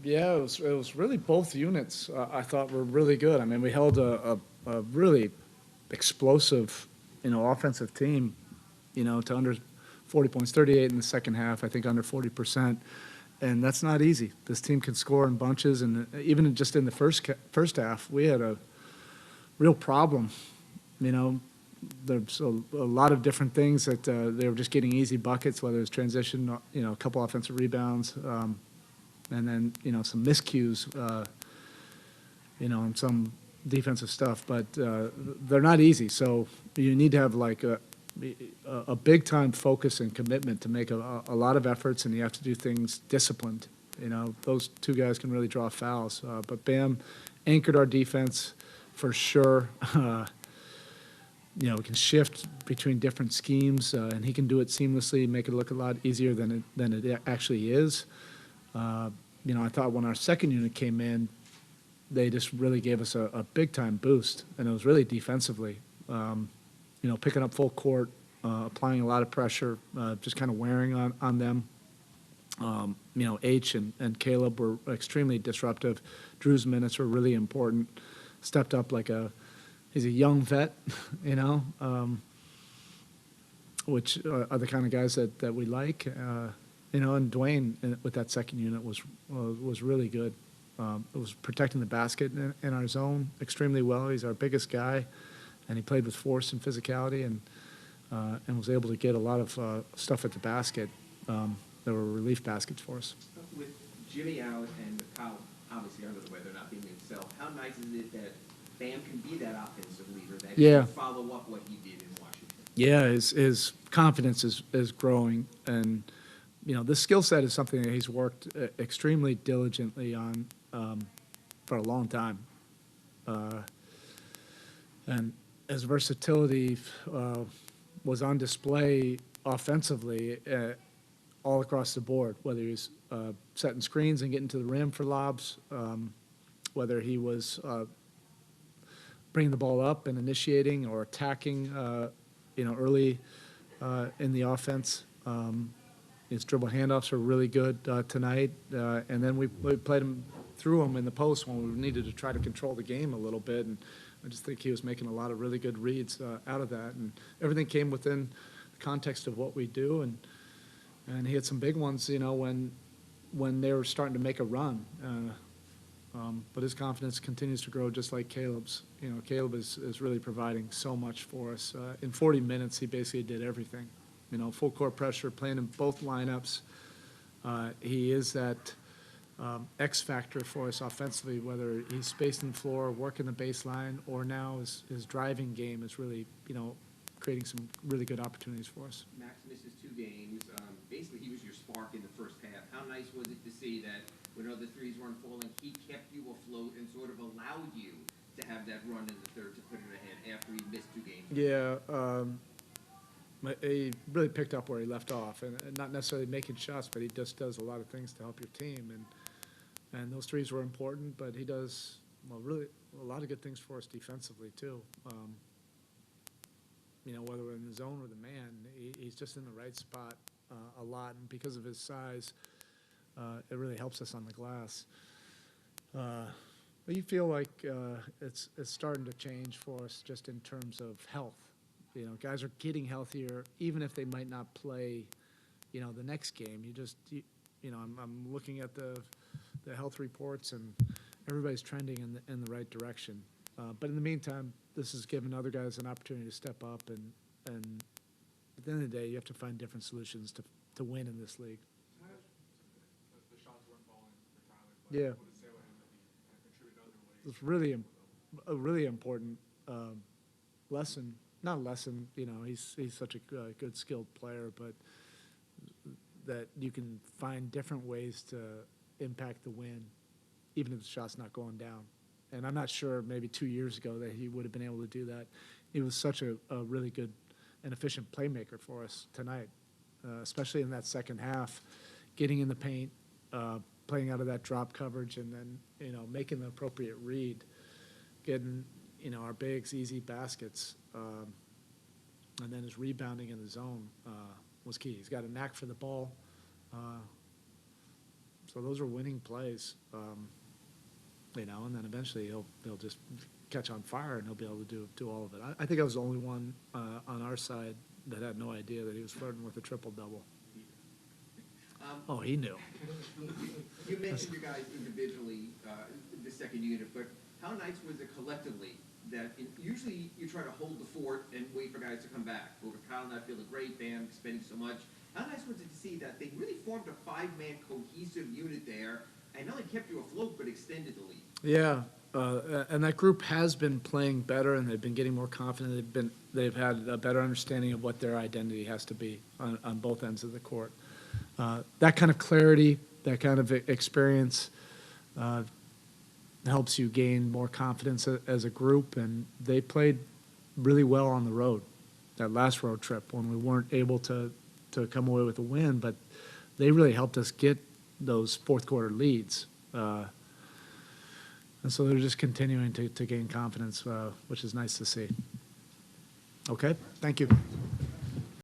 Yeah, it was really both units. I thought were really good. I mean, we held a really explosive, offensive team, to under 40 points, 38 in the second half. I think under 40%, and that's not easy. This team can score in bunches, and even just in the first half, we had a real problem. You know, there's a lot of different things that they were just getting easy buckets, whether it's transition, a couple offensive rebounds. And then some miscues, and some defensive stuff, but they're not easy. So you need to have like a big time focus and commitment to make a lot of efforts, and you have to do things disciplined. Those two guys can really draw fouls, but Bam anchored our defense for sure. We can shift between different schemes, and he can do it seamlessly, make it look a lot easier than it actually is. I thought when our second unit came in, they just really gave us a big-time boost, and it was really defensively. Picking up full court, applying a lot of pressure, just kind of wearing on them. H and Caleb were extremely disruptive. Drew's minutes were really important. Stepped up he's a young vet, which are the kind of guys that we like. And Dwayne with that second unit was really good. It was protecting the basket in our zone extremely well. He's our biggest guy, and he played with force and physicality, and was able to get a lot of stuff at the basket. There were relief baskets for us. With Jimmy out and Kyle obviously under the weather, not being himself, how nice is it that Bam can be that offensive leader that can follow up what he did in Washington? Yeah, his confidence is growing, and this skill set is something that he's worked extremely diligently on for a long time. And his versatility was on display offensively all across the board, whether he was setting screens and getting to the rim for lobs, whether he was bringing the ball up and initiating or attacking, early in the offense. His dribble handoffs were really good tonight, and then we played him through him in the post when we needed to try to control the game a little bit, and I just think he was making a lot of really good reads out of that, and everything came within the context of what we do, and he had some big ones, when they were starting to make a run. But his confidence continues to grow just like Caleb's. Caleb is really providing so much for us. In 40 minutes, he basically did everything. Full court pressure, playing in both lineups. He is that X factor for us offensively, whether he's spacing the floor, working the baseline, or now his driving game is really, creating some really good opportunities for us. Max misses 2 games. Basically, he was your spark in the first half. How nice was it to see that when other threes weren't falling, he kept you afloat and sort of allowed you to have that run in the third to put it ahead after he missed 2 games? Yeah. He really picked up where he left off, and not necessarily making shots, but he just does a lot of things to help your team, and those threes were important, but he does really a lot of good things for us defensively too. Whether we're in the zone or the man, he's just in the right spot a lot, and because of his size, it really helps us on the glass. But you feel like it's starting to change for us just in terms of health. Guys are getting healthier, even if they might not play, the next game. I'm looking at the health reports, and everybody's trending in the right direction. But in the meantime, this has given other guys an opportunity to step up, and at the end of the day, you have to find different solutions to win in this league. The shots weren't falling for Tyler. Yeah. What did it say about him that he contributed other ways? It's really a really important lesson. Not a lesson, he's such a good skilled player, but that you can find different ways to impact the win, even if the shot's not going down. And I'm not sure maybe 2 years ago that he would have been able to do that. He was such a really good and efficient playmaker for us tonight, especially in that second half, getting in the paint, playing out of that drop coverage, and then, making the appropriate read, getting, our bigs easy baskets, and then his rebounding in the zone was key. He's got a knack for the ball. So those are winning plays, you know, and then eventually he'll just catch on fire and he'll be able to do all of it. I think I was the only one on our side that had no idea that he was flirting with a triple-double. Oh, he knew. You mentioned your guys individually, the second unit, but how nice was it collectively that usually you try to hold the fort and wait for guys to come back? But with Kyle not feeling great, Bam spending so much, how nice was it to see that they really formed a five-man cohesive unit there and not only kept you afloat but extended the lead? Yeah, and that group has been playing better, and they've been getting more confident. They've had a better understanding of what their identity has to be on both ends of the court. That kind of clarity, that kind of experience helps you gain more confidence as a group, and they played really well on the road, that last road trip when we weren't able to come away with a win, but they really helped us get those fourth quarter leads. And so they're just continuing to gain confidence, which is nice to see. Okay, thank you.